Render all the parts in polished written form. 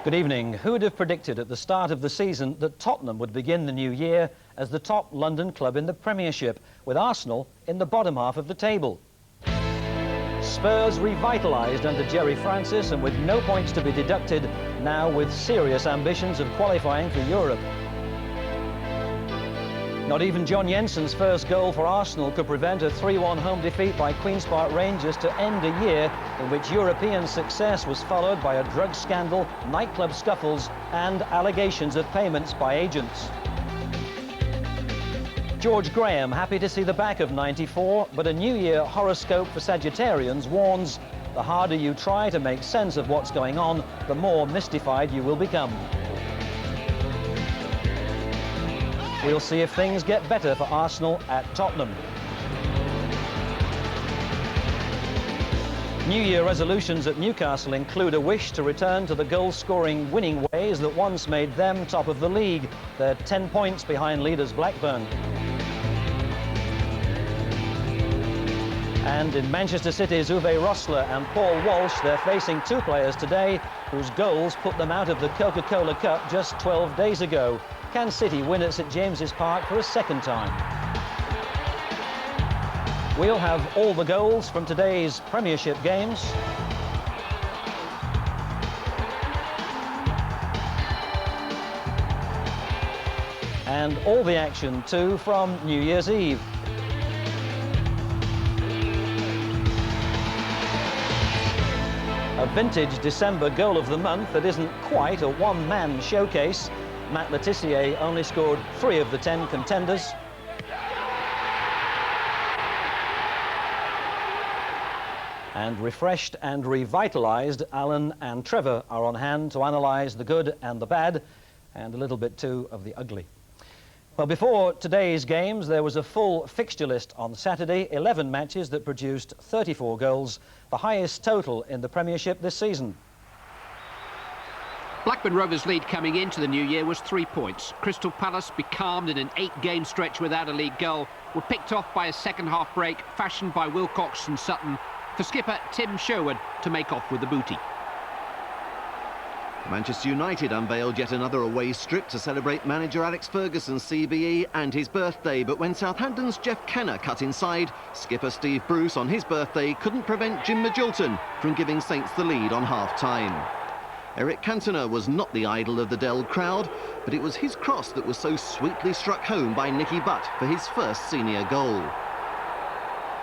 Good evening. Who would have predicted at the start of the season that Tottenham would begin the new year as the top London club in the Premiership, with Arsenal in the bottom half of the table? Spurs revitalised under Jerry Francis and with no points to be deducted, now with serious ambitions of qualifying for Europe. Not even John Jensen's first goal for Arsenal could prevent a 3-1 home defeat by Queen's Park Rangers to end a year in which European success was followed by a drug scandal, nightclub scuffles and allegations of payments by agents. George Graham happy to see the back of 94, but a New Year horoscope for Sagittarians warns the harder you try to make sense of what's going on, the more mystified you will become. We'll see if things get better for Arsenal at Tottenham. New Year resolutions at Newcastle include a wish to return to the goal-scoring winning ways that once made them top of the league. They're 10 points behind leaders Blackburn. And in Manchester City's Uwe Rosler and Paul Walsh, they're facing two players today whose goals put them out of the Coca-Cola Cup just 12 days ago. Can City win at St James's Park for a second time? We'll have all the goals from today's Premiership games. And all the action too from New Year's Eve. A vintage December goal of the month that isn't quite a one-man showcase. Matt Letitia only scored 3 of the 10 contenders. And refreshed and revitalised, Alan and Trevor are on hand to analyse the good and the bad, and a little bit too of the ugly. Well, before today's games, there was a full fixture list on Saturday, 11 matches that produced 34 goals, the highest total in the Premiership this season. Blackburn Rovers' lead coming into the new year was 3 points. Crystal Palace, becalmed in an 8-game stretch without a league goal, were picked off by a second-half break fashioned by Wilcox and Sutton for skipper Tim Sherwood to make off with the booty. Manchester United unveiled yet another away strip to celebrate manager Alex Ferguson's CBE and his birthday, but when Southampton's Jeff Kenner cut inside, skipper Steve Bruce on his birthday couldn't prevent Jim Magilton from giving Saints the lead on half-time. Eric Cantona was not the idol of the Dell crowd, but it was his cross that was so sweetly struck home by Nicky Butt for his first senior goal.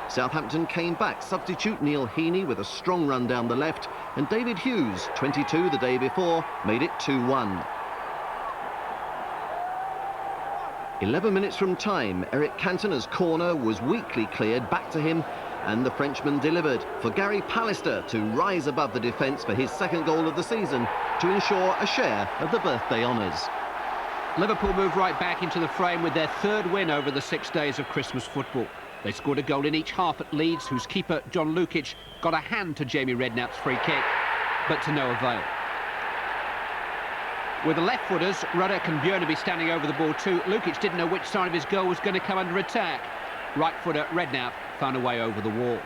Southampton came back, substitute Neil Heaney with a strong run down the left, and David Hughes, 22 the day before, made it 2-1. 11 minutes from time, Eric Cantona's corner was weakly cleared back to him, and the Frenchman delivered for Gary Pallister to rise above the defence for his second goal of the season to ensure a share of the birthday honours. Liverpool moved right back into the frame with their 3rd win over the 6 days of Christmas football. They scored a goal in each half at Leeds, whose keeper John Lukic got a hand to Jamie Redknapp's free kick, but to no avail. With the left-footers, Ruddock and Björneby standing over the ball too, Lukic didn't know which side of his goal was going to come under attack. Right-footer Redknapp found a way over the wall.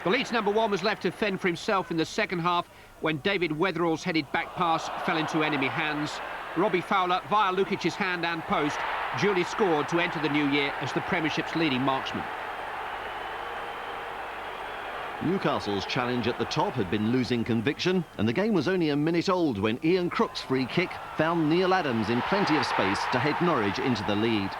The Leeds number 1 was left to fend for himself in the second half when David Weatherall's headed back pass fell into enemy hands. Robbie Fowler, via Lukic's hand and post, duly scored to enter the new year as the Premiership's leading marksman. Newcastle's challenge at the top had been losing conviction, and the game was only a minute old when Ian Crook's free kick found Neil Adams in plenty of space to head Norwich into the lead.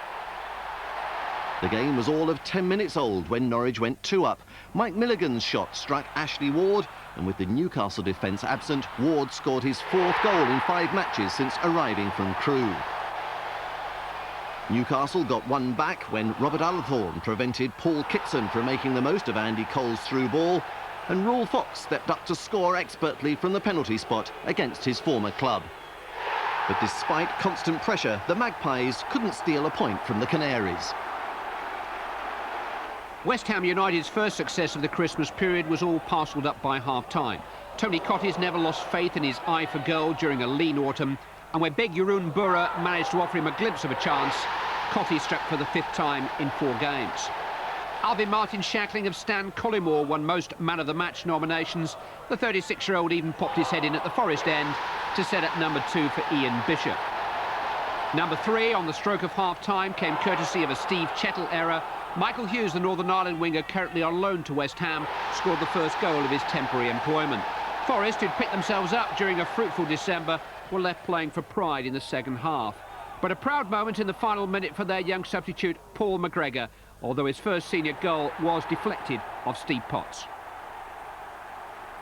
The game was all of 10 minutes old when Norwich went 2 up. Mike Milligan's shot struck Ashley Ward, and with the Newcastle defence absent, Ward scored his 4th goal in 5 matches since arriving from Crewe. Newcastle got 1 back when Robert Althorne prevented Paul Kitson from making the most of Andy Cole's through ball, and Rule Fox stepped up to score expertly from the penalty spot against his former club. But despite constant pressure, the Magpies couldn't steal a point from the Canaries. West Ham United's first success of the Christmas period was all parcelled up by half-time. Tony Cotty's never lost faith in his eye for goal during a lean autumn, and when Beg Jeroen Burra managed to offer him a glimpse of a chance, Cotty struck for the 5th time in 4 games. Alvin Martin shackling of Stan Collymore won most man of the match nominations. The 36-year-old even popped his head in at the Forest end to set at number 2 for Ian Bishop. Number 3 on the stroke of half-time came courtesy of a Steve Chettle error. Michael Hughes, the Northern Ireland winger currently on loan to West Ham, scored the first goal of his temporary employment. Forest, who'd picked themselves up during a fruitful December, were left playing for pride in the second half. But a proud moment in the final minute for their young substitute, Paul McGregor, although his first senior goal was deflected off Steve Potts.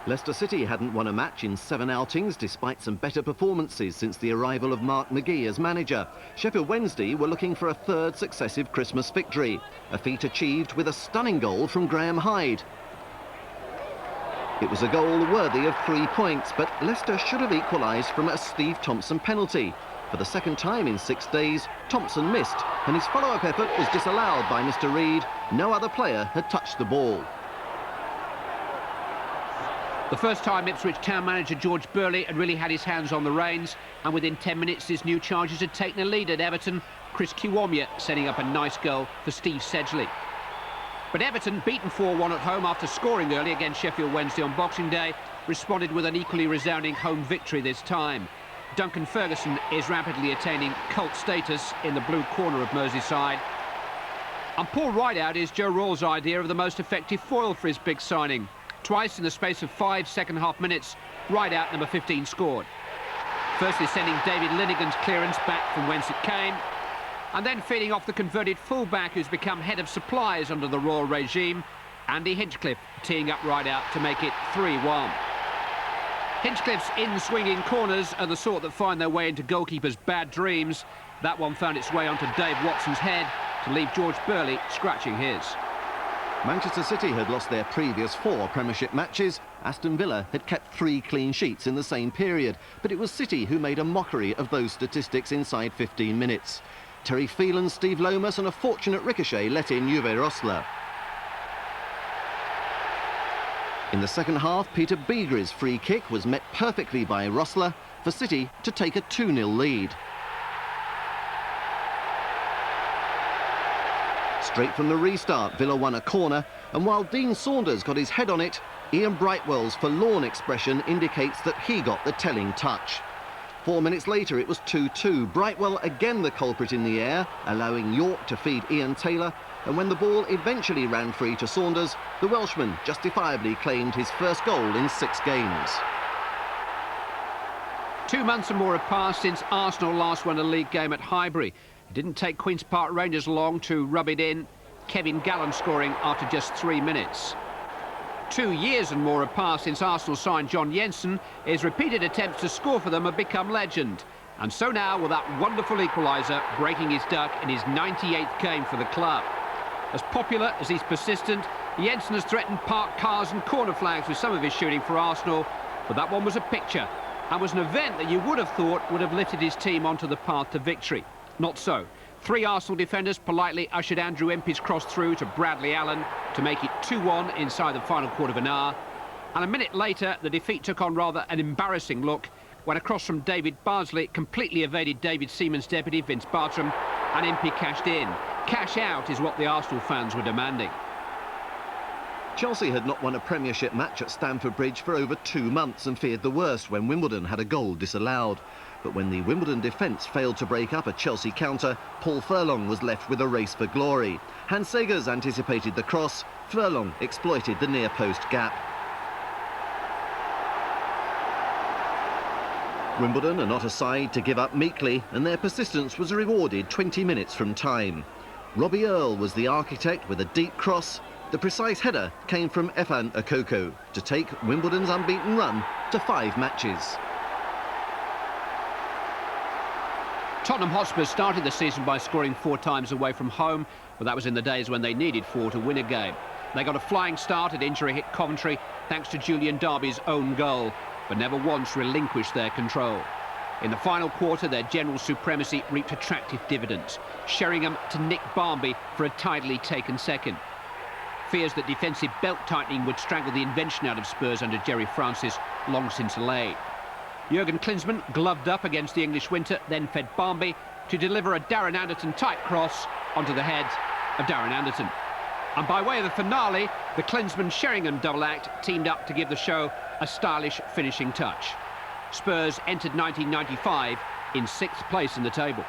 Leicester City hadn't won a match in 7 outings despite some better performances since the arrival of Mark McGee as manager. Sheffield Wednesday were looking for a 3rd successive Christmas victory, a feat achieved with a stunning goal from Graham Hyde. It was a goal worthy of 3 points, but Leicester should have equalised from a Steve Thompson penalty. For the second time in 6 days, Thompson missed, and his follow-up effort was disallowed by Mr. Reid. No other player had touched the ball. The first time Ipswich Town manager George Burley had really had his hands on the reins, and within 10 minutes his new charges had taken a lead at Everton, Chris Kiwomya setting up a nice goal for Steve Sedgley. But Everton, beaten 4-1 at home after scoring early against Sheffield Wednesday on Boxing Day, responded with an equally resounding home victory this time. Duncan Ferguson is rapidly attaining cult status in the blue corner of Merseyside. And Paul Rideout is Joe Rawls' idea of the most effective foil for his big signing. Twice in the space of 5 second-half minutes, Rideout, number 15, scored. Firstly sending David Linigan's clearance back from whence it came, and then feeding off the converted fullback who's become head of supplies under the Royal regime, Andy Hinchcliffe teeing up Rideout to make it 3-1. Hinchcliffe's in-swinging corners are the sort that find their way into goalkeepers' bad dreams. That one found its way onto Dave Watson's head to leave George Burley scratching his. Manchester City had lost their previous 4 Premiership matches. Aston Villa had kept 3 clean sheets in the same period, but it was City who made a mockery of those statistics inside 15 minutes. Terry Phelan, Steve Lomas and a fortunate ricochet let in Uwe Rosler. In the second half, Peter Beagre's free kick was met perfectly by Rosler for City to take a 2-0 lead. Straight from the restart, Villa won a corner, and while Dean Saunders got his head on it, Ian Brightwell's forlorn expression indicates that he got the telling touch. 4 minutes later, it was 2-2. Brightwell again the culprit in the air, allowing York to feed Ian Taylor, and when the ball eventually ran free to Saunders, the Welshman justifiably claimed his first goal in 6 games. 2 months and more have passed since Arsenal last won a league game at Highbury. It didn't take Queen's Park Rangers long to rub it in, Kevin Gallen scoring after just 3 minutes. 2 years and more have passed since Arsenal signed John Jensen. His repeated attempts to score for them have become legend. And so now, with that wonderful equaliser breaking his duck in his 98th game for the club. As popular as he's persistent, Jensen has threatened parked cars and corner flags with some of his shooting for Arsenal, but that one was a picture and was an event that you would have thought would have lifted his team onto the path to victory. Not so. 3 Arsenal defenders politely ushered Andrew Impey's cross through to Bradley Allen to make it 2-1 inside the final quarter of an hour. And a minute later, the defeat took on rather an embarrassing look when a cross from David Bardsley completely evaded David Seaman's deputy, Vince Bartram, and Impey cashed in. Cash out is what the Arsenal fans were demanding. Chelsea had not won a Premiership match at Stamford Bridge for over 2 months and feared the worst when Wimbledon had a goal disallowed. But when the Wimbledon defence failed to break up a Chelsea counter, Paul Furlong was left with a race for glory. Hans Segers anticipated the cross. Furlong exploited the near-post gap. Wimbledon are not a side to give up meekly, and their persistence was rewarded 20 minutes from time. Robbie Earle was the architect with a deep cross. The precise header came from Efan Okoko to take Wimbledon's unbeaten run to 5 matches. Tottenham Hotspur started the season by scoring 4 times away from home, but that was in the days when they needed 4 to win a game. They got a flying start at injury-hit Coventry thanks to Julian Derby's own goal, but never once relinquished their control. In the final quarter, their general supremacy reaped attractive dividends. Sheringham to Nick Barmby for a tidily taken second. Fears that defensive belt-tightening would strangle the invention out of Spurs under Jerry Francis long since allayed. Jurgen Klinsmann gloved up against the English winter, then fed Barmby to deliver a Darren Anderton-type cross onto the head of Darren Anderton. And by way of the finale, the Klinsmann-Sheringham double act teamed up to give the show a stylish finishing touch. Spurs entered 1995 in 6th place in the table.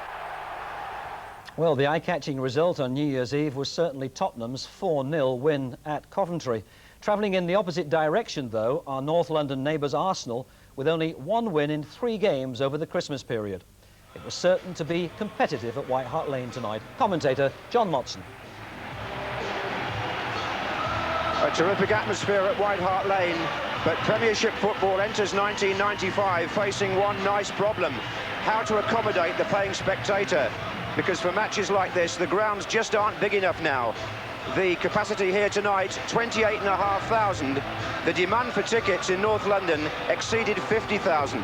Well, the eye-catching result on New Year's Eve was certainly Tottenham's 4-0 win at Coventry. Travelling in the opposite direction, though, are North London neighbours Arsenal, with only 1 win in 3 games over the Christmas period. It was certain to be competitive at White Hart Lane tonight. Commentator John Motson. A terrific atmosphere at White Hart Lane, but Premiership football enters 1995 facing one nice problem: how to accommodate the paying spectator. Because for matches like this, the grounds just aren't big enough now. The capacity here tonight, 28,500. The demand for tickets in North London exceeded 50,000.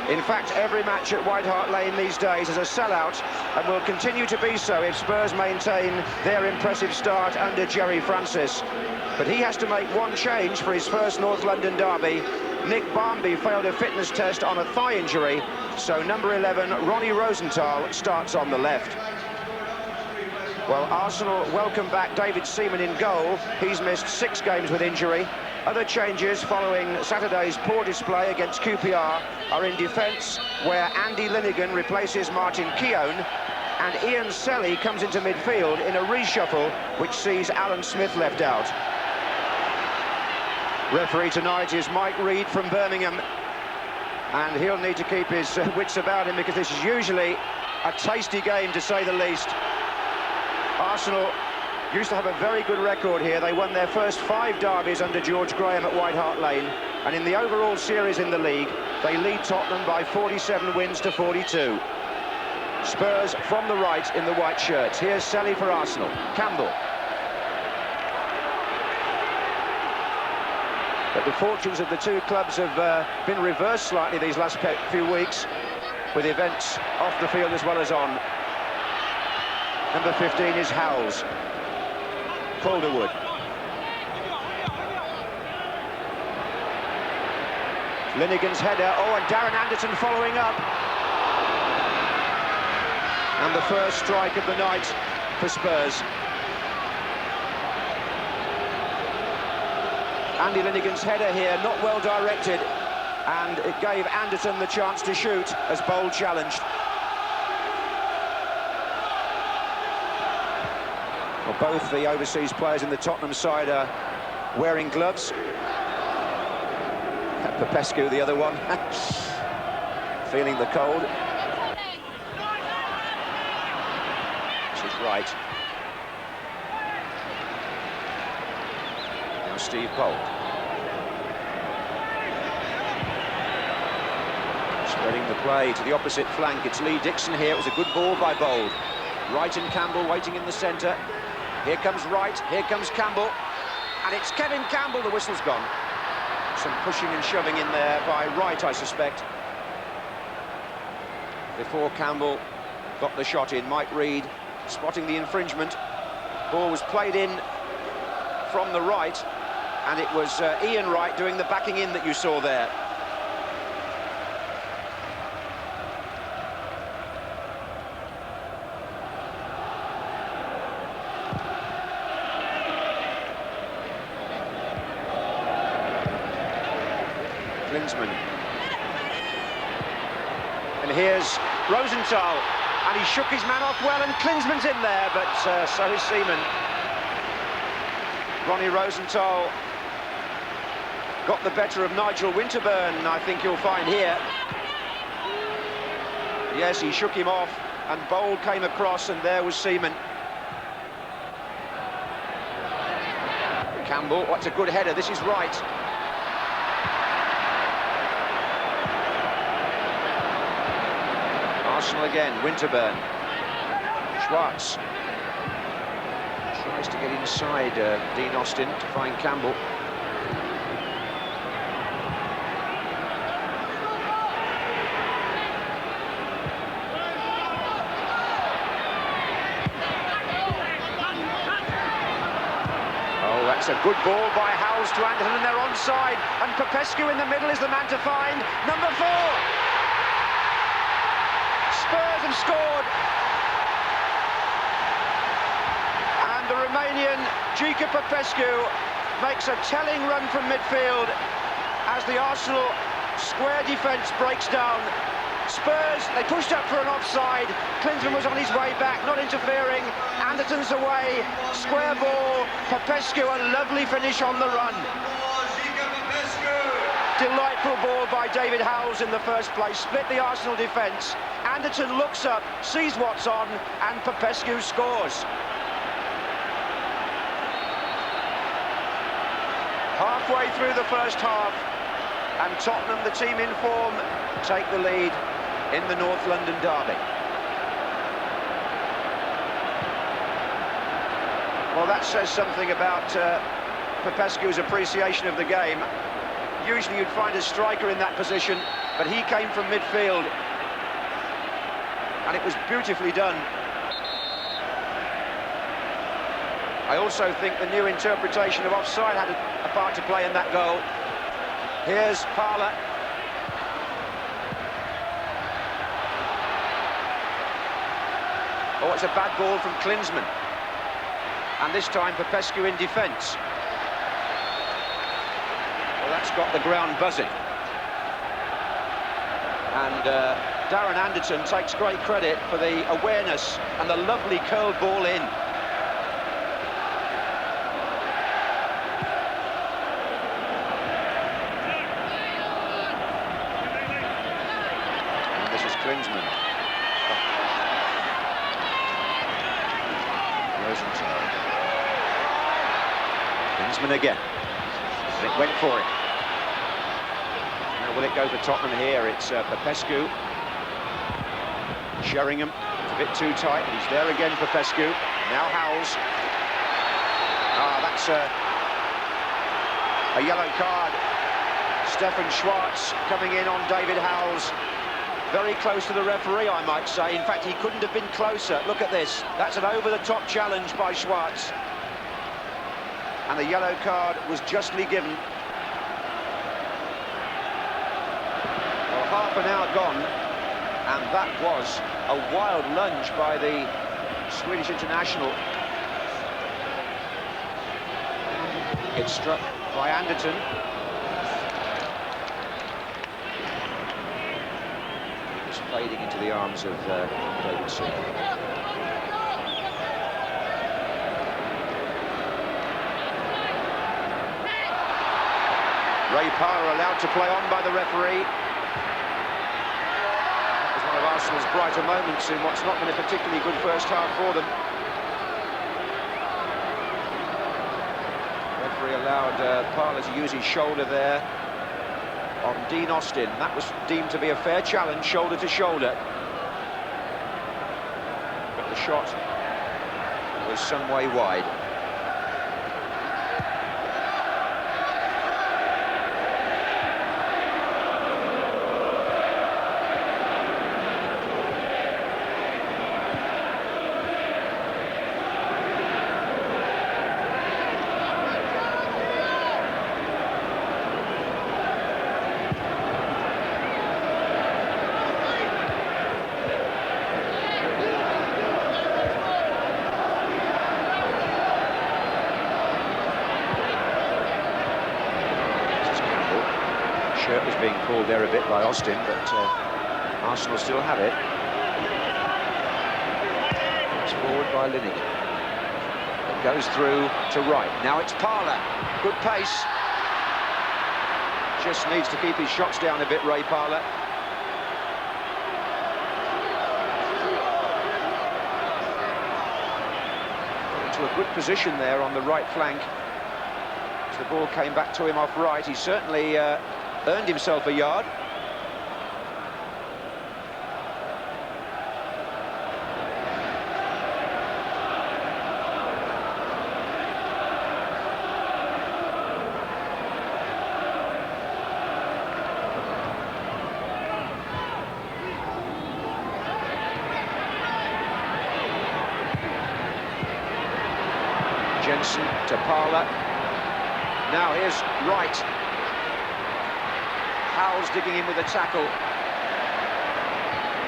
In fact, every match at White Hart Lane these days is a sellout and will continue to be so if Spurs maintain their impressive start under Jerry Francis. But he has to make one change for his first North London derby. Nick Barmby failed a fitness test on a thigh injury, so number 11, Ronnie Rosenthal, starts on the left. Well, Arsenal welcome back David Seaman in goal. He's missed 6 games with injury. Other changes following Saturday's poor display against QPR are in defence, where Andy Linnigan replaces Martin Keown, and Ian Selly comes into midfield in a reshuffle which sees Alan Smith left out. Referee tonight is Mike Reed from Birmingham, and he'll need to keep his wits about him, because this is usually a tasty game, to say the least. Arsenal used to have a very good record here. They won their first 5 derbies under George Graham at White Hart Lane, and in the overall series in the league, they lead Tottenham by 47 wins to 42. Spurs from the right in the white shirts. Here's Selly for Arsenal. Campbell. But the fortunes of the two clubs have been reversed slightly these last few weeks, with events off the field as well as on. Number 15 is Howells. Calderwood. Linnigan's header. Oh, and Darren Anderton following up. And the first strike of the night for Spurs. Andy Linnigan's header here, not well directed, and it gave Anderton the chance to shoot as Bold challenged. Well, both the overseas players in the Tottenham side are wearing gloves. Popescu, the other one, feeling the cold. This is right. Now Steve Bold. Spreading the play to the opposite flank. It's Lee Dixon here. It was a good ball by Bold. Wright and Campbell waiting in the centre. Here comes Wright, here comes Campbell, and it's Kevin Campbell. The whistle's gone. Some pushing and shoving in there by Wright, I suspect. Before Campbell got the shot in, Mike Reed spotting the infringement. Ball was played in from the right, and it was Ian Wright doing the backing in that you saw there. Klinsmann. And here's Rosenthal, and he shook his man off well, and Klinsmann's in there, but so is Seaman. Ronnie Rosenthal got the better of Nigel Winterburn, I think you'll find here. Yes, he shook him off, and Bold came across, and there was Seaman. Campbell, what's a good header, this is Wright. Arsenal again, Winterburn. Schwartz tries to get inside Dean Austin to find Campbell. Oh, that's a good ball by Howells to Anderton, and they're onside, and Popescu in the middle is the man to find. Number 4. Spurs have scored, and the Romanian Gica Popescu makes a telling run from midfield as the Arsenal square defence breaks down. Spurs, they pushed up for an offside. Klinsmann was on his way back, not interfering. Anderton's away, square ball. Popescu, a lovely finish on the run. Delightful ball by David Howells in the first place, split the Arsenal defence. Anderton looks up, sees what's on, and Popescu scores. Halfway through the first half, and Tottenham, the team in form, take the lead in the North London derby. Well, that says something about Popescu's appreciation of the game. Usually you'd find a striker in that position, but he came from midfield, and it was beautifully done. I also think the new interpretation of offside had a part to play in that goal. Here's Parler. Oh, it's a bad ball from Klinsmann. And this time Popescu in defence. Well, that's got the ground buzzing. And Darren Anderton takes great credit for the awareness and the lovely curled ball in. And this is Klinsmann. Rosenthal. Klinsmann again. And it went for it. Now will it go for Tottenham here? It's Popescu. Sheringham, it's a bit too tight. He's there again, Popescu. Now Howells. That's a yellow card. Stefan Schwarz coming in on David Howells. Very close to the referee, I might say. In fact, he couldn't have been closer. Look at this. That's an over-the-top challenge by Schwarz. And the yellow card was justly given. Well, half an hour gone, and that was a wild lunge by the Swedish international. It's struck by Anderton. Just fading into the arms of David Seaman. Ray Parler allowed to play on by the referee. That was one of Arsenal's brighter moments in what's not been a particularly good first half for them. The referee allowed Parler to use his shoulder there on Dean Austin. That was deemed to be a fair challenge, shoulder to shoulder. But the shot was some way wide. Shirt was being pulled there a bit by Austin, but Arsenal still have it. It's forward by Lineker. It goes through to right. Now it's Parler. Good pace. Just needs to keep his shots down a bit, Ray Parler. Into a good position there on the right flank. As the ball came back to him off right, he certainly earned himself a yard. Jensen to Parler. Now here's Wright. Howells digging in with a tackle. You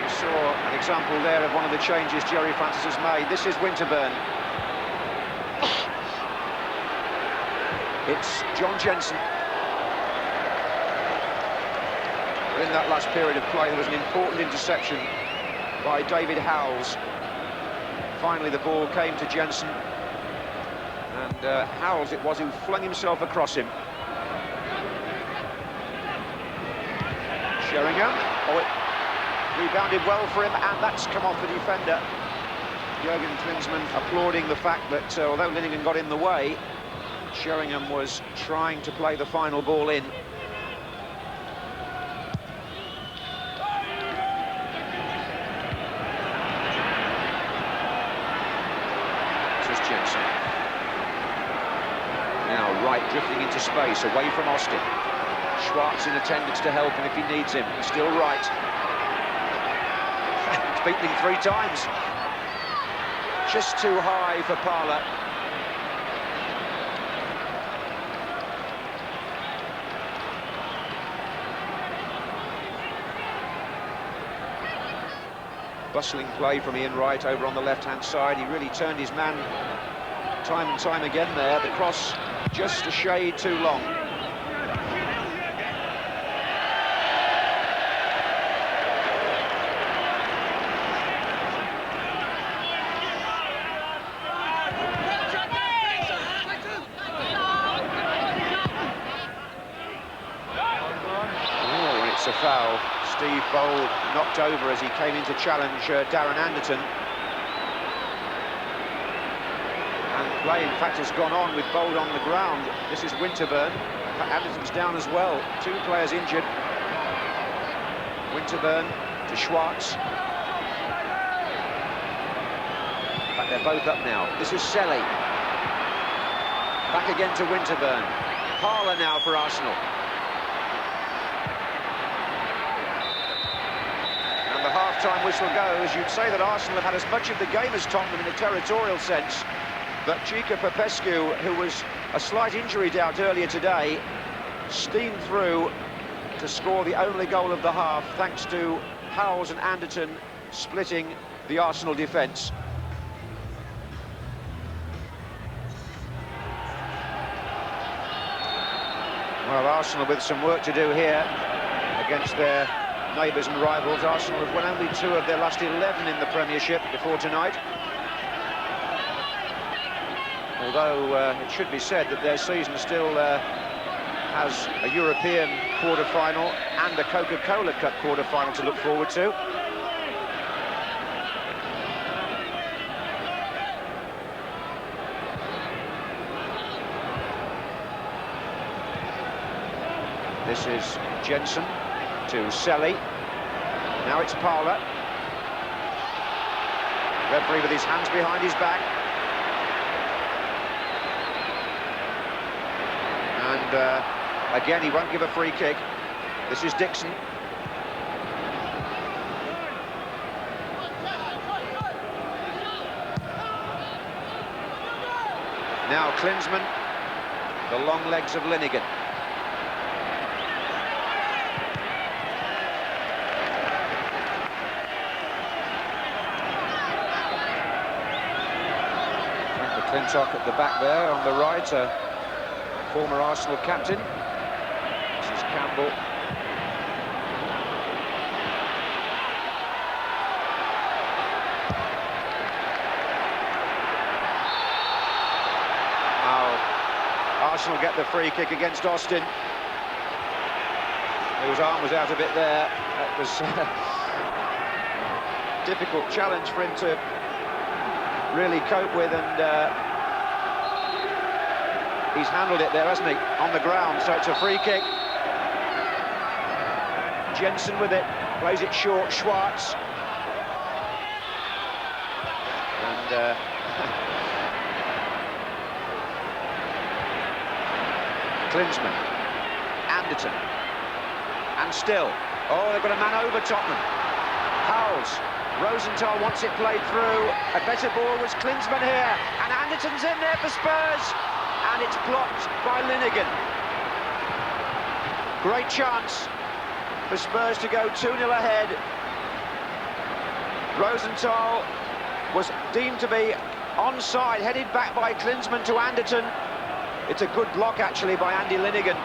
saw an example there of one of the changes Jerry Francis has made. This is Winterburn. It's John Jensen. In that last period of play, there was an important interception by David Howells. Finally, the ball came to Jensen, and Howells it was who flung himself across him. Sheringham, oh, it rebounded well for him, and that's come off the defender. Jurgen Klinsmann applauding the fact that although Linegan got in the way, Sheringham was trying to play the final ball in. This is Jensen. Now Wright drifting into space, away from Austin. Schwartz in attendance to help him if he needs him. Still Wright. He's beaten him 3 times. Just too high for Parler. Bustling play from Ian Wright over on the left-hand side. He really turned his man time and time again there. The cross just a shade too long. Oh, it's a foul. Steve Bold knocked over as he came in to challenge Darren Anderton. And play, in fact, has gone on with Bold on the ground. This is Winterburn. Anderton's down as well. 2 players injured. Winterburn to Schwartz. In fact, they're both up now. This is Selly. Back again to Winterburn. Parler now for Arsenal. The half-time whistle goes. You'd say that Arsenal have had as much of the game as Tottenham in a territorial sense, but Chika Popescu, who was a slight injury doubt earlier today, steamed through to score the only goal of the half, thanks to Howells and Anderton splitting the Arsenal defence. Well, Arsenal with some work to do here against their neighbours and rivals. Arsenal have won only 2 of their last 11 in the Premiership before tonight. Although it should be said that their season still has a European quarter-final and a Coca-Cola Cup quarter-final to look forward to. This is Jensen to Selly. Now it's Parler. Referee with his hands behind his back. And again, he won't give a free kick. This is Dixon. Now Klinsmann. The long legs of Linegan. McClintock at the back there, on the right, a former Arsenal captain. This is Campbell. Now, Arsenal get the free kick against Austin, whose arm was out a bit there. That was a difficult challenge for him to really cope with, and he's handled it there, hasn't he, on the ground. So it's a free kick. Jensen with it, plays it short. Schwartz, and Klinsmann, Anderton, and still, oh, they've got a man over Tottenham. Howells. Rosenthal wants it played through. A better ball was Klinsmann here, and Anderton's in there for Spurs, and it's blocked by Linegan. Great chance for Spurs to go 2-0 ahead. Rosenthal was deemed to be onside, headed back by Klinsmann to Anderton. It's a good block, actually, by Andy Linnigan.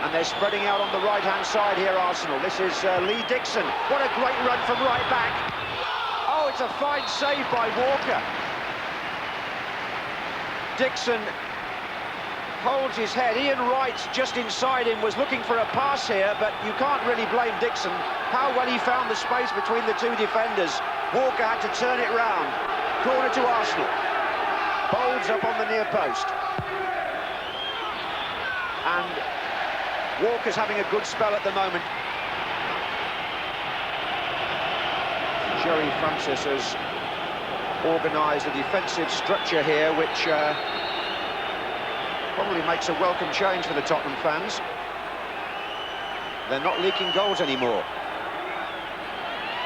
And they're spreading out on the right-hand side here, Arsenal. This is Lee Dixon. What a great run from right back. Oh, it's a fine save by Walker. Dixon holds his head. Ian Wright, just inside him, was looking for a pass here, but you can't really blame Dixon. How well he found the space between the two defenders. Walker had to turn it round. Corner to Arsenal. Bowles up on the near post. And Walker's having a good spell at the moment. Jerry Francis has organised a defensive structure here, which probably makes a welcome change for the Tottenham fans. They're not leaking goals anymore.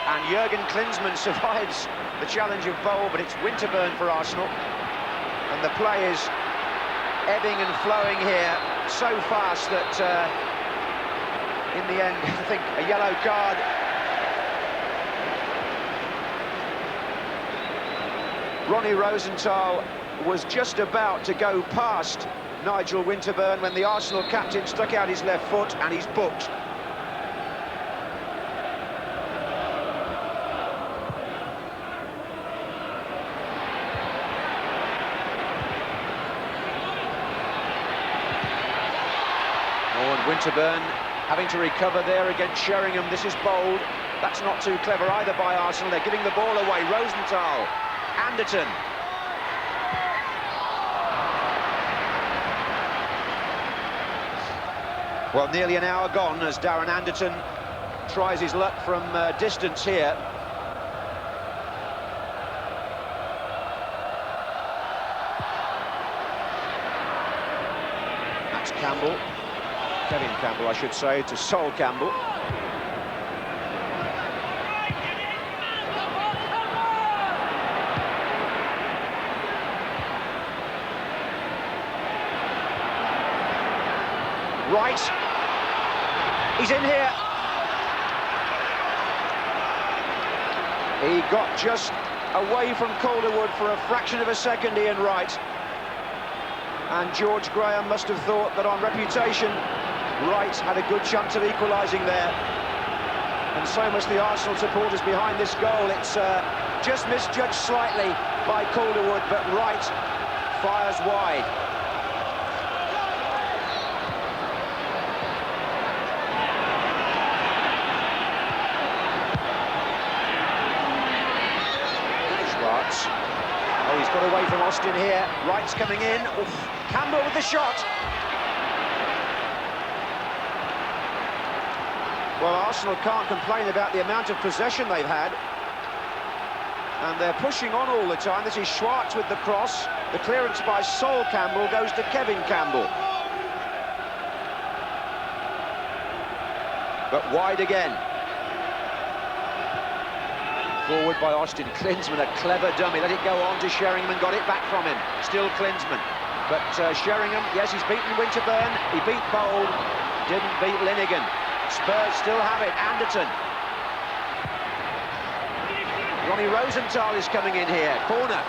And Jurgen Klinsmann survives the challenge of Bowl, but it's Winterburn for Arsenal. And the play is ebbing and flowing here so fast that in the end, I think a yellow card. Ronnie Rosenthal was just about to go past Nigel Winterburn when the Arsenal captain stuck out his left foot, and he's booked. Winterburn having to recover there against Sheringham. This is bold. That's not too clever either by Arsenal. They're giving the ball away. Rosenthal, Anderton. Well, nearly an hour gone as Darren Anderton tries his luck from distance here. That's Campbell. Kevin Campbell, I should say, to Sol Campbell. Right. He's in here. He got just away from Calderwood for a fraction of a second, Ian Wright. And George Graham must have thought that on reputation, Wright had a good chance of equalising there. And so must the Arsenal supporters behind this goal. It's just misjudged slightly by Calderwood, but Wright fires wide. Schwartz. Oh, he's got away from Austin here. Wright's coming in. Oof. Campbell with the shot. Well, Arsenal can't complain about the amount of possession they've had. And they're pushing on all the time. This is Schwartz with the cross. The clearance by Sol Campbell goes to Kevin Campbell. But wide again. Forward by Austin. Klinsmann, a clever dummy. Let it go on to Sheringham and got it back from him. Still Klinsmann. But Sheringham, yes, he's beaten Winterburn. He beat Bold. Didn't beat Linnigan. Spurs still have it. Anderton. Ronnie Rosenthal is coming in here. Corner.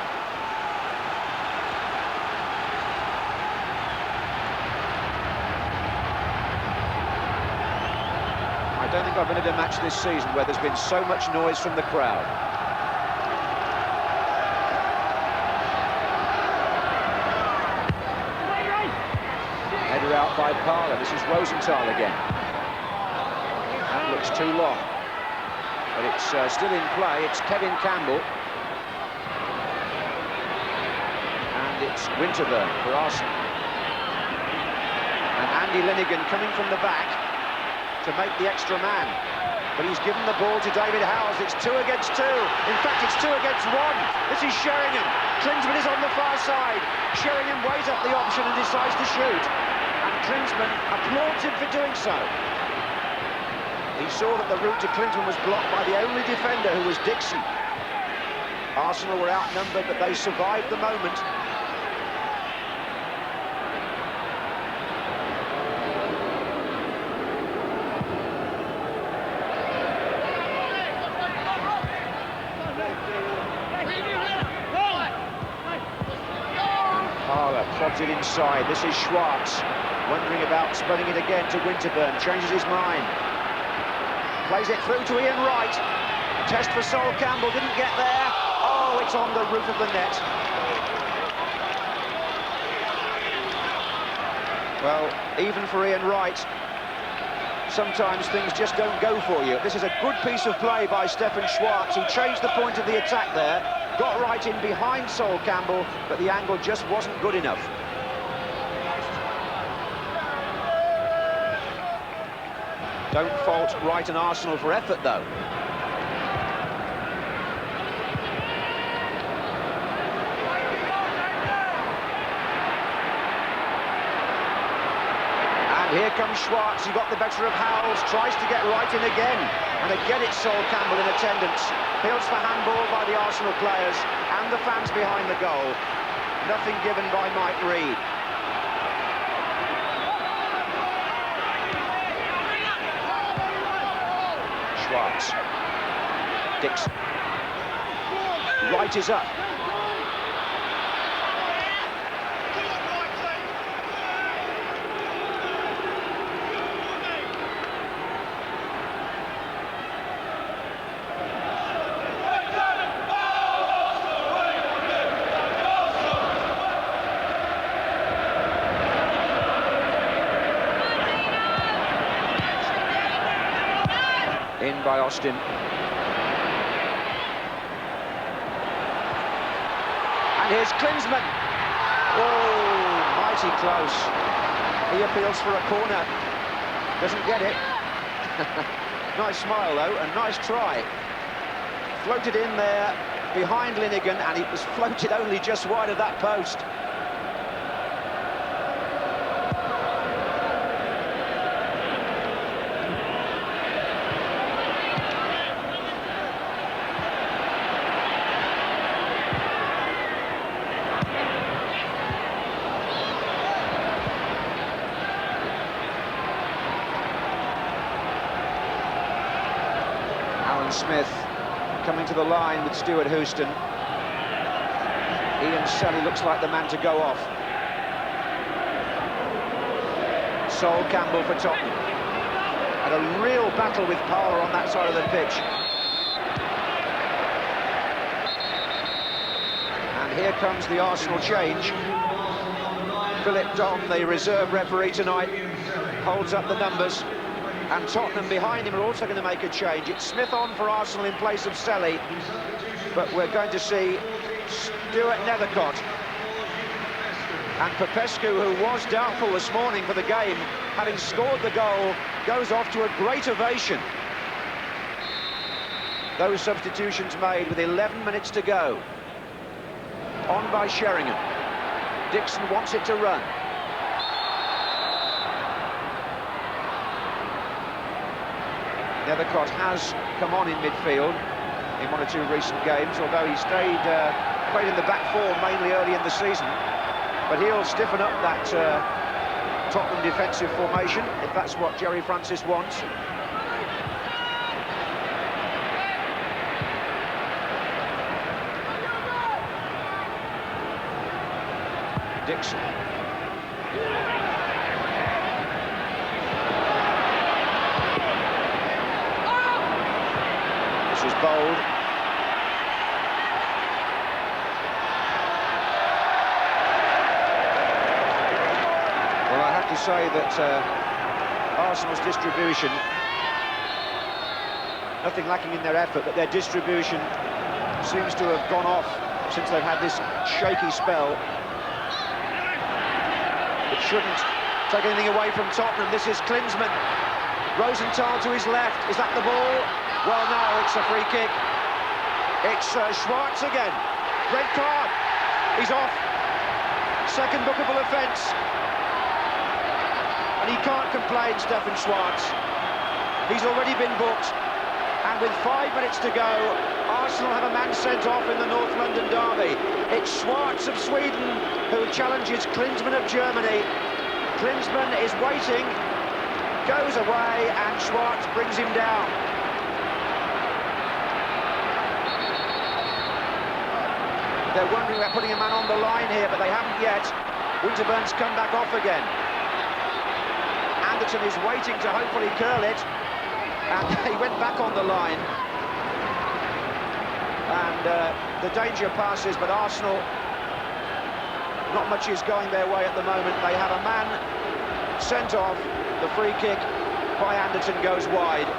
I don't think I've been at a match this season where there's been so much noise from the crowd. Header out by Parler. This is Rosenthal again. That looks too long. But it's still in play. It's Kevin Campbell. And it's Winterburn for Arsenal. And Andy Linnigan coming from the back to make the extra man. But he's given the ball to David Howells. It's 2 against 2. In fact, it's 2 against 1. This is Sheringham. Klinsmann is on the far side. Sheringham weighs up the option and decides to shoot. And Klinsmann applauds him for doing so. He saw that the route to Klinsmann was blocked by the only defender, who was Dixon. Arsenal were outnumbered, but they survived the moment. Still inside. This is Schwartz. Wondering about spelling it again to Winterburn. Changes his mind. Plays it through to Ian Wright. Test for Sol Campbell. Didn't get there. Oh, it's on the roof of the net. Well, even for Ian Wright, sometimes things just don't go for you. This is a good piece of play by Stefan Schwartz, who changed the point of the attack there, got right in behind Sol Campbell, but the angle just wasn't good enough. Don't fault Wright and Arsenal for effort, though. Here comes Schwartz, he got the better of Howells, tries to get right in again. And again it's Sol Campbell in attendance. Appeals for handball by the Arsenal players and the fans behind the goal. Nothing given by Mike Reid. Schwartz. Dixon. Wright is up. In by Austin. And here's Klinsmann. Oh, mighty close. He appeals for a corner. Doesn't get it. Nice smile, though, a nice try. Floated in there behind Linnigan, and it was floated only just wide of that post. Smith coming to the line with Stuart Houston. Ian Selly looks like the man to go off. Sol Campbell for Tottenham. Had a real battle with Parler on that side of the pitch. And here comes the Arsenal change. Philip Dom, the reserve referee tonight, holds up the numbers. And Tottenham behind him are also going to make a change. It's Smith on for Arsenal in place of Selly. But we're going to see Stuart Nethercott. And Popescu, who was doubtful this morning for the game, having scored the goal, goes off to a great ovation. Those substitutions made with 11 minutes to go. On by Sheringham. Dixon wants it to run. Nethercott has come on in midfield in one or two recent games, although he played in the back four mainly early in the season. But he'll stiffen up that Tottenham defensive formation, if that's what Jerry Francis wants. Dixon. Was bold. Well, I have to say that Arsenal's distribution, nothing lacking in their effort, but their distribution seems to have gone off since they've had this shaky spell. It shouldn't take anything away from Tottenham. This is Klinsmann. Rosenthal to his left. Is that the ball? Well, no, it's a free kick. It's Schwartz again. Red card. He's off. Second bookable offence. And he can't complain, Stefan Schwartz. He's already been booked. And with 5 minutes to go, Arsenal have a man sent off in the North London derby. It's Schwartz of Sweden who challenges Klinsmann of Germany. Klinsmann is waiting, goes away, and Schwartz brings him down. They're wondering about putting a man on the line here, but they haven't yet. Winterburn's come back off again. Anderton is waiting to hopefully curl it, and he went back on the line. And the danger passes, but Arsenal, not much is going their way at the moment. They have a man sent off. The free kick by Anderton goes wide.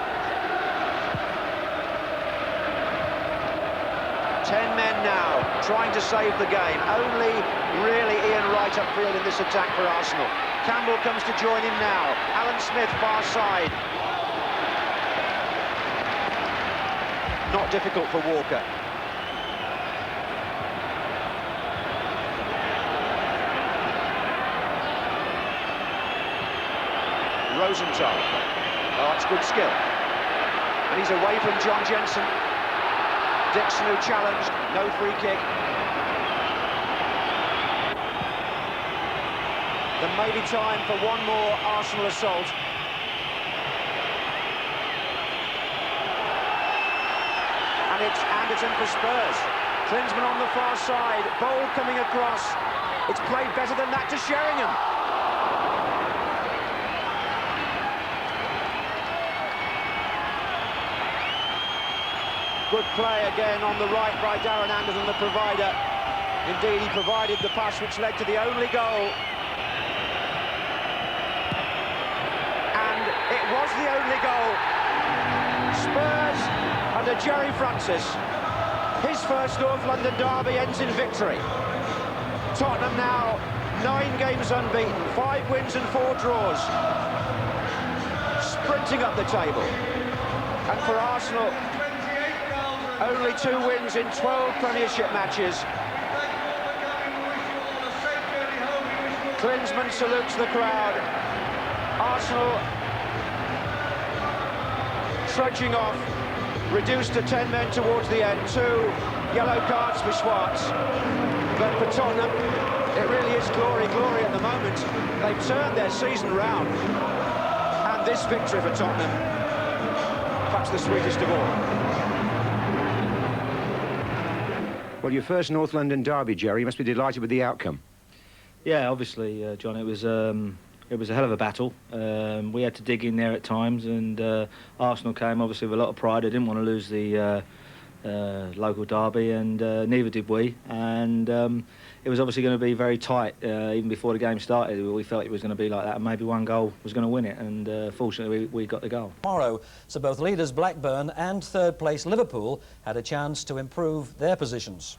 10 men now trying to save the game. Only really Ian Wright upfield in this attack for Arsenal. Campbell comes to join him now. Alan Smith far side. Not difficult for Walker. Rosenthal. Oh, it's good skill. And he's away from John Jensen. Dixon, who challenged, no free kick. There may be time for one more Arsenal assault. And it's Anderton for Spurs. Klinsmann on the far side, Bold coming across. It's played better than that to Sheringham. Good play again on the right by Darren Anderton, the provider. Indeed, he provided the pass which led to the only goal. And it was the only goal. Spurs under Jerry Francis. His first North London derby ends in victory. Tottenham now 9 games unbeaten, 5 wins and 4 draws. Sprinting up the table. And for Arsenal, only 2 wins in 12 Premiership matches. Klinsmann salutes the crowd. Arsenal trudging off, reduced to 10 men towards the end. 2 yellow cards for Schwartz. But for Tottenham, it really is glory, glory at the moment. They've turned their season round. And this victory for Tottenham, perhaps the sweetest of all. Well, your first North London derby, Jerry, you must be delighted with the outcome. Yeah, obviously, John, it was a hell of a battle. We had to dig in there at times, and Arsenal came obviously with a lot of pride. They didn't want to lose the local derby, and neither did we. And it was obviously going to be very tight even before the game started. We felt it was going to be like that, and maybe one goal was going to win it. And fortunately, we got the goal. Tomorrow, so both leaders Blackburn and third place Liverpool had a chance to improve their positions.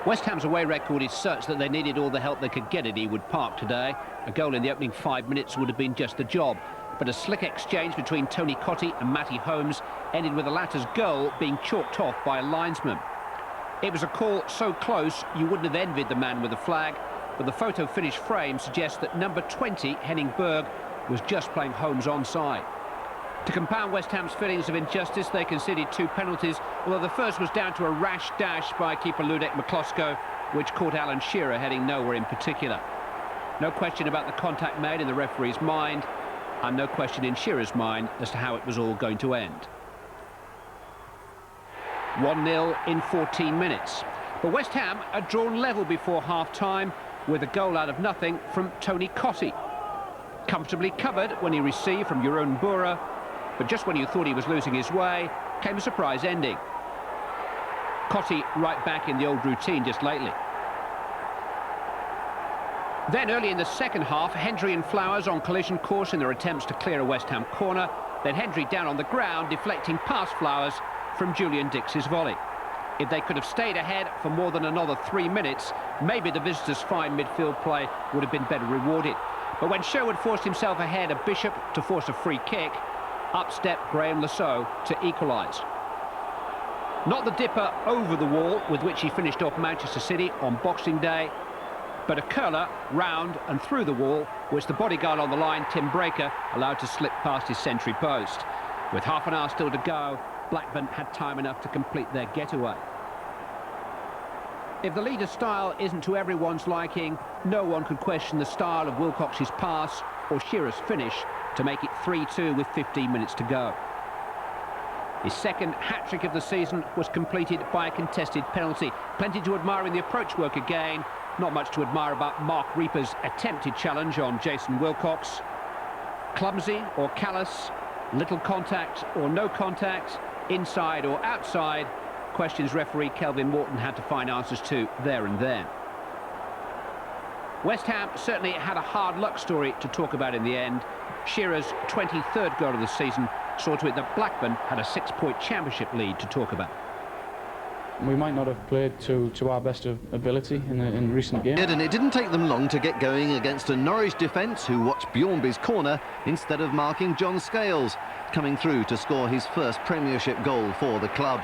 West Ham's away record is such that they needed all the help they could get at Ewood Park today. A goal in the opening 5 minutes would have been just the job. But a slick exchange between Tony Cottee and Matty Holmes ended with the latter's goal being chalked off by a linesman. It was a call so close you wouldn't have envied the man with the flag, but the photo finish frame suggests that number 20, Henning Berg, was just playing Holmes onside. To compound West Ham's feelings of injustice, they conceded 2 penalties, although the first was down to a rash dash by keeper Ludek McCloskey, which caught Alan Shearer heading nowhere in particular. No question about the contact made in the referee's mind, and no question in Shearer's mind as to how it was all going to end. 1-0 in 14 minutes. But West Ham had drawn level before half-time with a goal out of nothing from Tony Cottee. Comfortably covered when he received from Jeroen Boer, but just when you thought he was losing his way, came a surprise ending. Cottee right back in the old routine just lately. Then early in the second half, Hendry and Flowers on collision course in their attempts to clear a West Ham corner. Then Hendry down on the ground, deflecting past Flowers from Julian Dix's volley. If they could have stayed ahead for more than another 3 minutes, maybe the visitors' fine midfield play would have been better rewarded. But when Sherwood forced himself ahead of Bishop to force a free kick, up stepped Graham Lasso to equalise. Not the dipper over the wall with which he finished off Manchester City on Boxing Day, but a curler round and through the wall, which the bodyguard on the line, Tim Breaker, allowed to slip past his sentry post. With half an hour still to go, Blackburn had time enough to complete their getaway. If the leader's style isn't to everyone's liking, no one could question the style of Wilcox's pass or Shearer's finish to make it 3-2 with 15 minutes to go. His second hat-trick of the season was completed by a contested penalty. Plenty to admire in the approach work again, Not much to admire about Mark Reaper's attempted challenge on Jason Wilcox. Clumsy or callous, little contact or no contact, inside or outside, questions referee Kelvin Morton had to find answers to there and then. West Ham certainly had a hard luck story to talk about in the end. Shearer's 23rd goal of the season saw to it that Blackburn had a 6-point championship lead to talk about. We might not have played to our best ability in recent games. And it didn't take them long to get going against a Norwich defence who watched Bjornby's corner instead of marking John Scales, coming through to score his first Premiership goal for the club.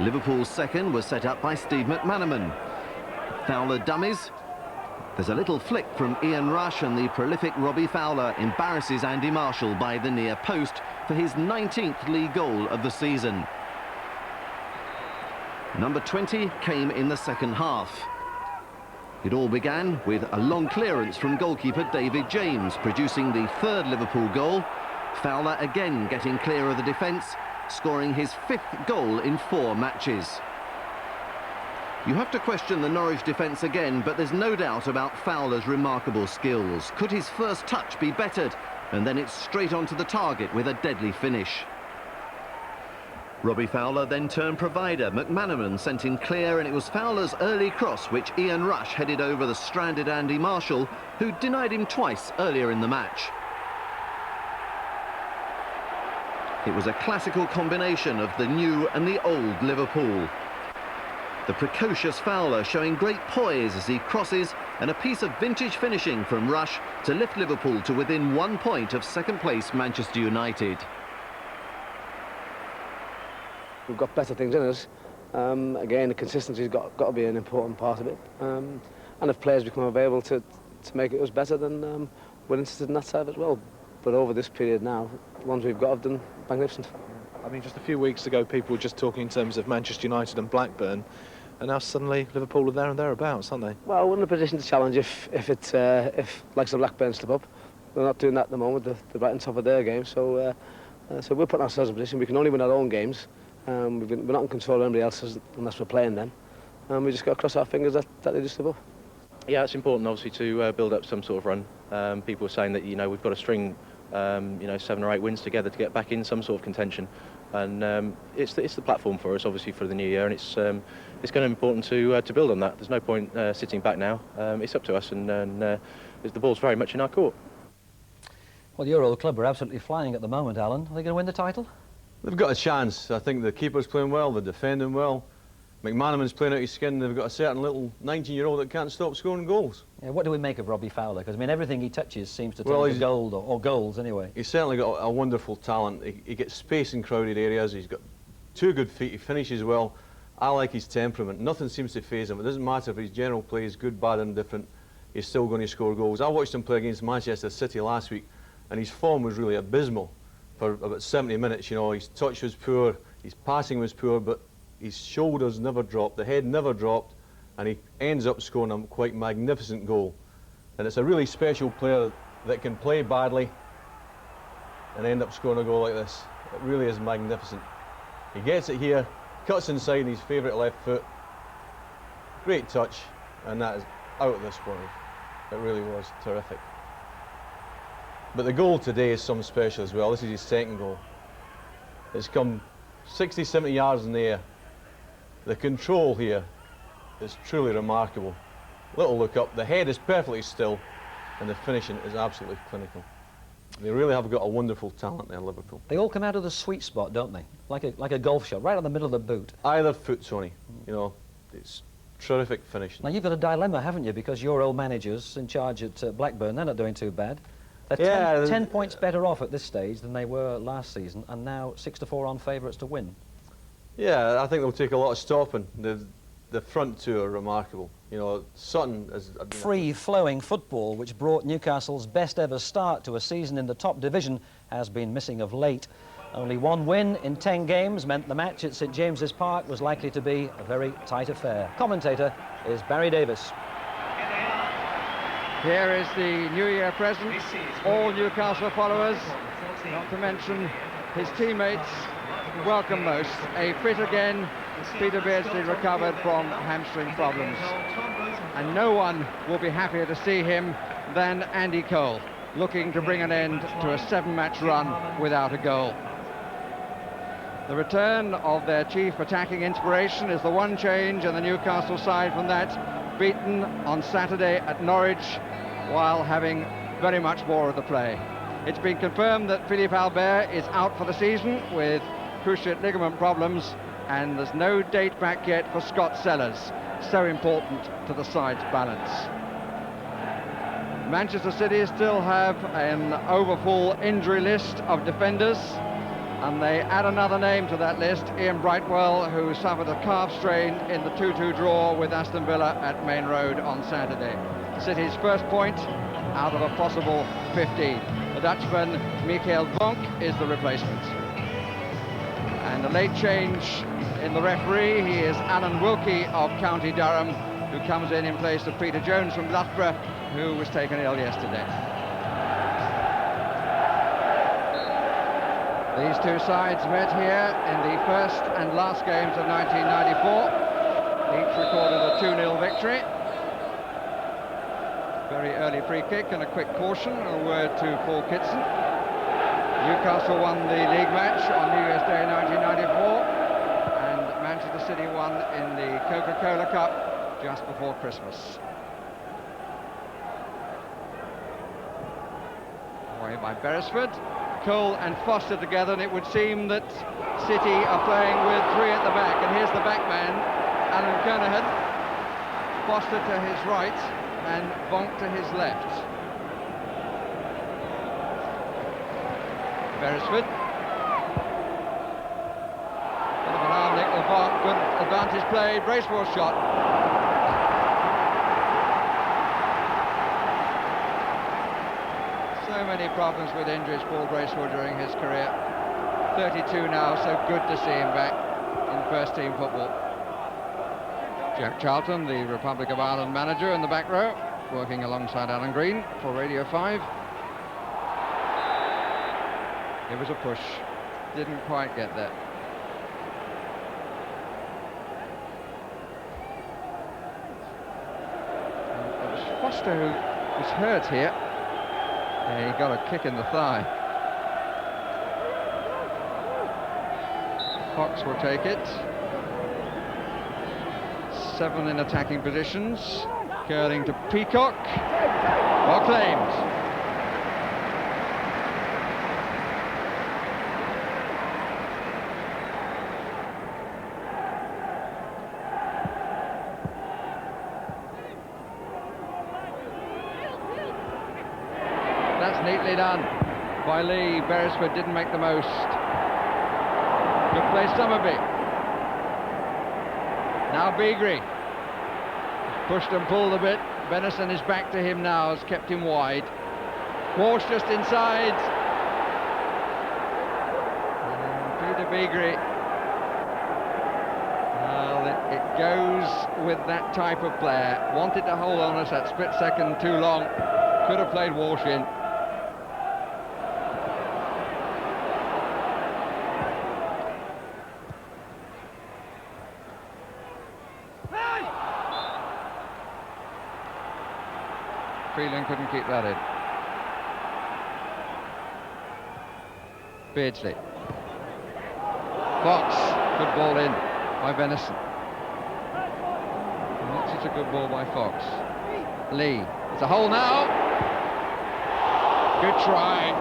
Liverpool's second was set up by Steve McManaman. Fowler dummies. There's a little flick from Ian Rush, and the prolific Robbie Fowler embarrasses Andy Marshall by the near post for his 19th league goal of the season. Number 20 came in the second half. It all began with a long clearance from goalkeeper David James, producing the third Liverpool goal. Fowler again getting clear of the defence, scoring his 5th goal in 4 matches. You have to question the Norwich defence again, but there's no doubt about Fowler's remarkable skills. Could his first touch be bettered? And then it's straight onto the target with a deadly finish. Robbie Fowler then turned provider. McManaman sent him clear, and it was Fowler's early cross which Ian Rush headed over the stranded Andy Marshall, who denied him twice earlier in the match. It was a classical combination of the new and the old Liverpool. The precocious Fowler showing great poise as he crosses, and a piece of vintage finishing from Rush to lift Liverpool to within 1 point of second place Manchester United. We've got better things in us. Again, the consistency's got to be an important part of it. And if players become available to make it us better, then we're interested in that side as well. But over this period now, the ones we've got have done magnificent. I mean, just a few weeks ago, people were just talking in terms of Manchester United and Blackburn, and now suddenly Liverpool are there and thereabouts, aren't they? Well, we're in a position to challenge if like the Blackburn slip up. They're not doing that at the moment. They're right on top of their game, so we're putting ourselves in a position we can only win our own games. We're not in control of anybody else's unless we're playing them. We just got to cross our fingers that they just slip up. Yeah, it's important, obviously, to build up some sort of run. People are saying that, we've got to string, 7 or 8 wins together to get back in some sort of contention. And it's the platform for us, obviously, for the new year, and it's going to be important to build on that. There's no point sitting back now. It's up to us, and the ball's very much in our court. Well, your old club are absolutely flying at the moment, Alan. Are they going to win the title? They've got a chance. I think the keeper's playing well, they're defending well. McManaman's playing out his skin. They've got a certain little 19-year-old that can't stop scoring goals. Yeah, what do we make of Robbie Fowler? Because, I mean, everything he touches seems to turn to gold, or goals anyway. He's certainly got a wonderful talent. He gets space in crowded areas. He's got 2 good feet. He finishes well. I like his temperament. Nothing seems to faze him. It doesn't matter if his general play is good, bad, indifferent. He's still going to score goals. I watched him play against Manchester City last week, and his form was really abysmal for about 70 minutes. His touch was poor, his passing was poor, but his shoulders never dropped, the head never dropped, and he ends up scoring a quite magnificent goal. And it's a really special player that can play badly and end up scoring a goal like this. It really is magnificent. He gets it here, cuts inside his favourite left foot, great touch, and that is out of this world. It really was terrific. But the goal today is something special as well. This is his second goal. It's come 60, 70 yards in the air. The control here is truly remarkable. Little look up, the head is perfectly still, and the finishing is absolutely clinical. They really have got a wonderful talent there, Liverpool. They all come out of the sweet spot, don't they? Like a golf shot, right on the middle of the boot. Either foot, Tony. It's terrific finishing. Now, you've got a dilemma, haven't you? Because your old managers in charge at Blackburn, they're not doing too bad. They're 10 points better off at this stage than they were last season, and now 6-4 on favourites to win. Yeah, I think they'll take a lot of stopping. The front 2 are remarkable. Sutton is... Free-flowing football, which brought Newcastle's best-ever start to a season in the top division, has been missing of late. Only 1 win in 10 games meant the match at St James's Park was likely to be a very tight affair. Commentator is Barry Davis. Here is the New Year present, all Newcastle followers, not to mention his teammates, welcome most. A fit again Peter Beardsley recovered from hamstring problems, and no one will be happier to see him than Andy Cole, looking to bring an end to a 7-match run without a goal. The return of their chief attacking inspiration is the one change in the Newcastle side from that beaten on Saturday at Norwich, while having very much more of the play. It's been confirmed that Philippe Albert is out for the season with cruciate ligament problems, and there's no date back yet for Scott Sellers, so important to the side's balance. Manchester City still have an overfull injury list of defenders, and they add another name to that list, Ian Brightwell, who suffered a calf strain in the 2-2 draw with Aston Villa at Main Road on Saturday. City's first point out of a possible 15. The Dutchman, Michael Vonk, is the replacement. And a late change in the referee, he is Alan Wilkie of County Durham, who comes in place of Peter Jones from Loughborough, who was taken ill yesterday. These two sides met here in the first and last games of 1994. Each recorded a 2-0 victory. Very early free kick and a quick caution. A word to Paul Kitson. Newcastle won the league match on New Year's Day 1994, and Manchester City won in the Coca-Cola Cup just before Christmas. Away by Beresford. Cole and Foster together, and it would seem that City are playing with 3 at the back. And here's the back man, Alan Kernahan. Foster to his right and Vonk to his left. Beresford. Bit of an arm nick with Vonk. Good advantage play. Bracewell shot. So many problems with injuries, Paul Bracewell, during his career. 32 now, so good to see him back in first-team football. Jack Charlton, the Republic of Ireland manager, in the back row, working alongside Alan Green for Radio 5. It was a push, didn't quite get there. And it was Foster who was hurt here. Yeah, he got a kick in the thigh. Fox will take it. 7 in attacking positions. Curling to Peacock. Well claimed. That's neatly done by Lee. Beresford didn't make the most. Good play, Summerby. Now Beagrie. Pushed and pulled a bit. Benison is back to him now, has kept him wide. Walsh just inside. And Peter Beagrie. Well, it goes with that type of player. Wanted to hold on us that split second too long. Could have played Walsh in. Freeland couldn't keep that in. Beardsley. Fox, good ball in by Benison. Not such a good ball by Fox. Lee, it's a hole now. Good try.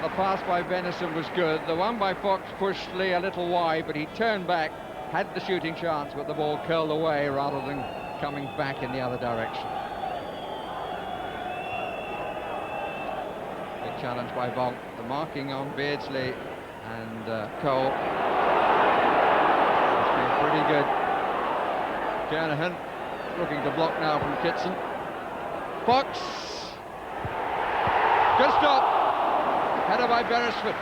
The pass by Benison was good. The one by Fox pushed Lee a little wide, but he turned back. Had the shooting chance, but the ball curled away rather than coming back in the other direction. Big challenge by Vonk. The marking on Beardsley and Cole. It's been pretty good. Kernahan looking to block now from Kitson. Fox. Good stop. Header by Beresford.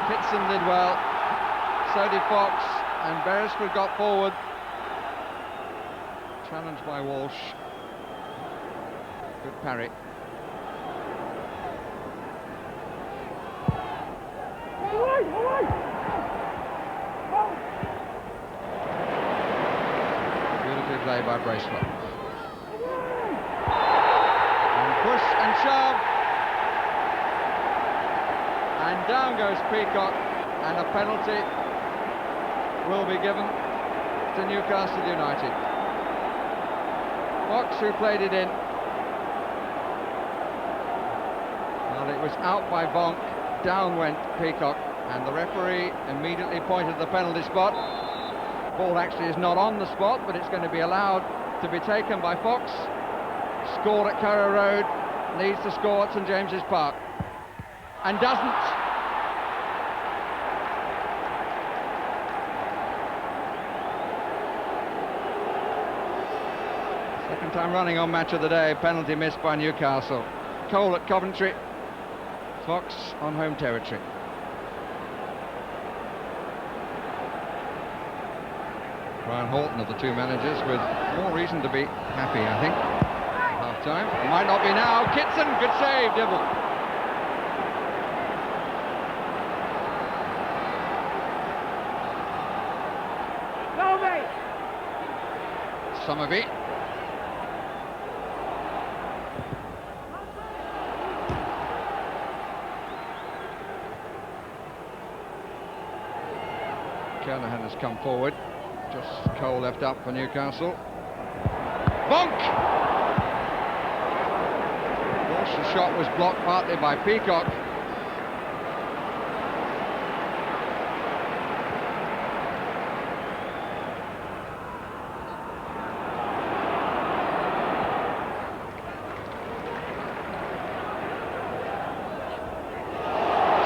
Kitson did well, so did Fox, and Beresford got forward. Challenged by Walsh. Good parry. Beautifully played by Bracewell. And push and shove. And down goes Peacock, and a penalty will be given to Newcastle United. Fox, who played it in. Well, it was out by Bonk, down went Peacock, and the referee immediately pointed the penalty spot. Ball actually is not on the spot, but it's going to be allowed to be taken by Fox. Scored at Carrow Road, needs to score at St James's Park, and doesn't. Second time running on Match of the Day, penalty missed by Newcastle. Cole at Coventry, Fox on home territory. Brian Horton of the two managers with more reason to be happy, I think. Half time, might not be now. Kitson, good save, Dibble. Somerby. Kernahan has come forward. Just Cole left up for Newcastle. Bonk! Walsh's shot was blocked partly by Peacock.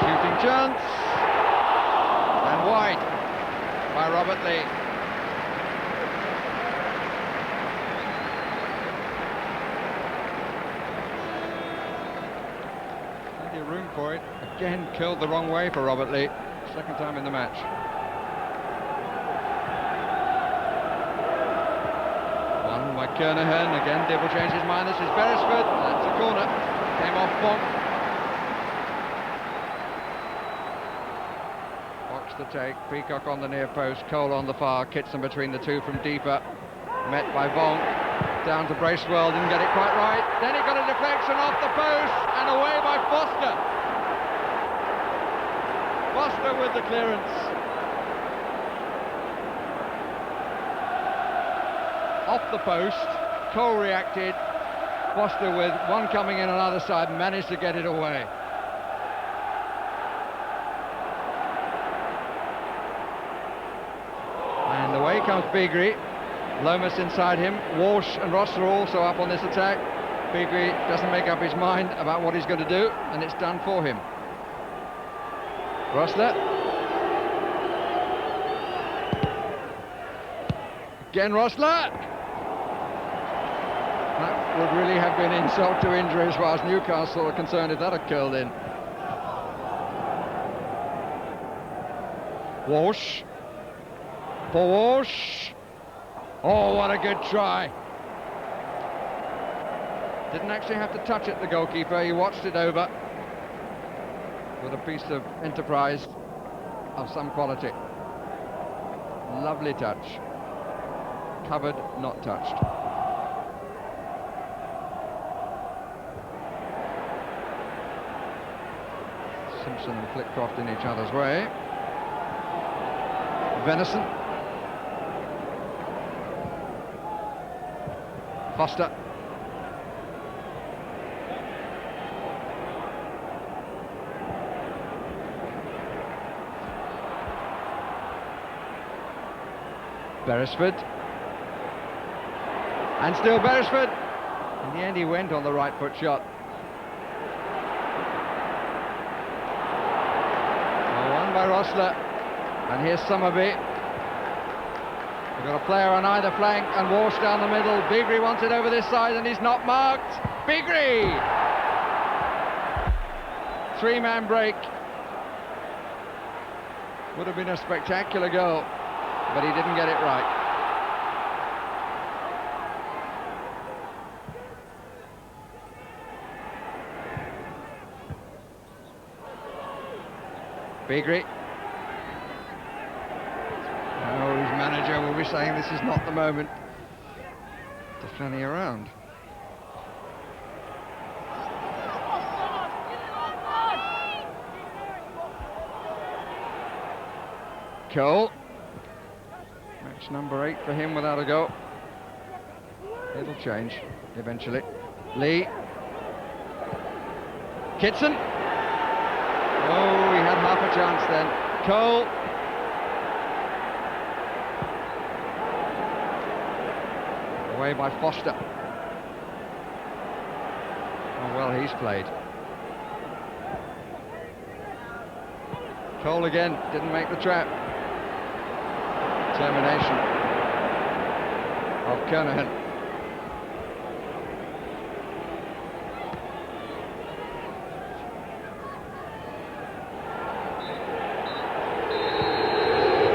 Shooting chance. And wide by Robert Lee. Plenty of room for it. Again, curled the wrong way for Robert Lee. Second time in the match. One by Kernahan. Again, Dibble changed his mind. This is Beresford. That's a corner. Came off Bonk. To take, Peacock on the near post, Cole on the far, Kitson between the two from deeper, met by Bonk, down to Bracewell, didn't get it quite right, then he got a deflection off the post, and away by Foster. Foster with the clearance. Off the post, Cole reacted, Foster with one coming in on the other side, managed to get it away. Away comes Beagrie, Lomas inside him, Walsh and Ross are also up on this attack. Beagrie doesn't make up his mind about what he's going to do, and it's done for him. Rossler. Again Rossler. That would really have been insult to injury as far as Newcastle are concerned if that had curled in. Walsh. For Walsh. Oh, what a good try. Didn't actually have to touch it, the goalkeeper. He watched it over with a piece of enterprise of some quality. Lovely touch. Covered, not touched. Simpson and Flitcroft in each other's way. Venison. Foster. Beresford. And still Beresford. In the end he went on the right foot shot. One by Rossler. And here's Somerby. We've got a player on either flank and Walsh down the middle. Beagrie wants it over this side and he's not marked. Beagrie! Three-man break. Would have been a spectacular goal, but he didn't get it right. Beagrie. Oh, his manager will be saying this is not the moment to fanny around. Cole. Match number 8 for him without a go. It'll change eventually. Lee. Kitson. Oh, he had half a chance then. Cole. Away by Foster. Oh, well, he's played. Cole again, didn't make the trap. Termination of Kernahan.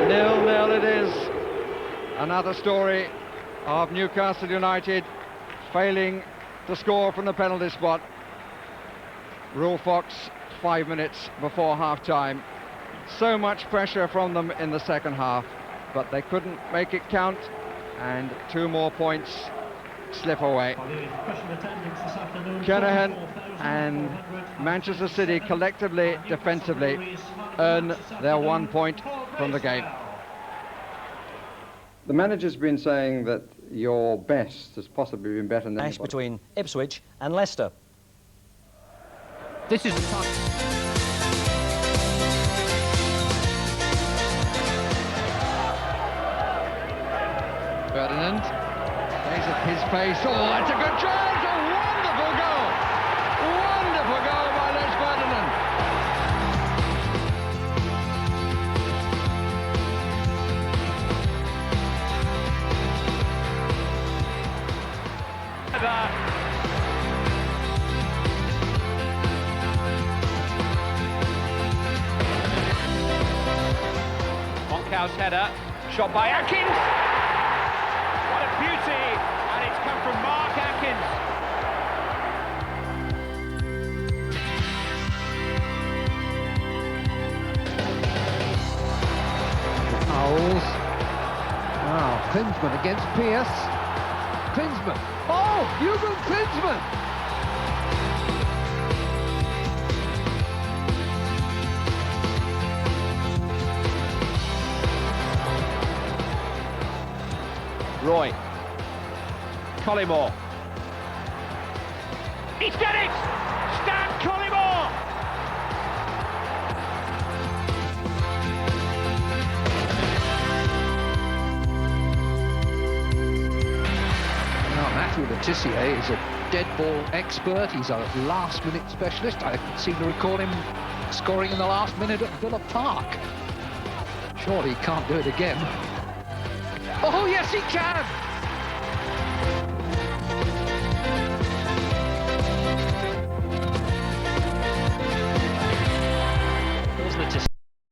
Nil-nil it is. Another story of Newcastle United failing to score from the penalty spot. Rule Fox 5 minutes before half-time. So much pressure from them in the second half, but they couldn't make it count, and 2 more points slip away. Kernahan and Manchester City collectively, defensively, earn their 1 point from the game. The manager's been saying that your best has possibly been better than Match anybody. between Ipswich and Leicester. This is the time. Ferdinand plays at his pace. Oh, that's a good chance! A wonderful goal! Wonderful goal by Les Ferdinand. Monkow's header, shot by Atkins. What a beauty, and it's come from Mark Atkins. Fouls. Wow, Klinsmann against Pearce. Klinsmann. Oh, Jürgen Klinsmann. Roy. Collymore. He's done it! Stan Collymore! Now, Matthew Letitia is a dead ball expert. He's a last-minute specialist. I seem to recall him scoring in the last minute at Villa Park. Surely he can't do it again. Oh, yes, he can!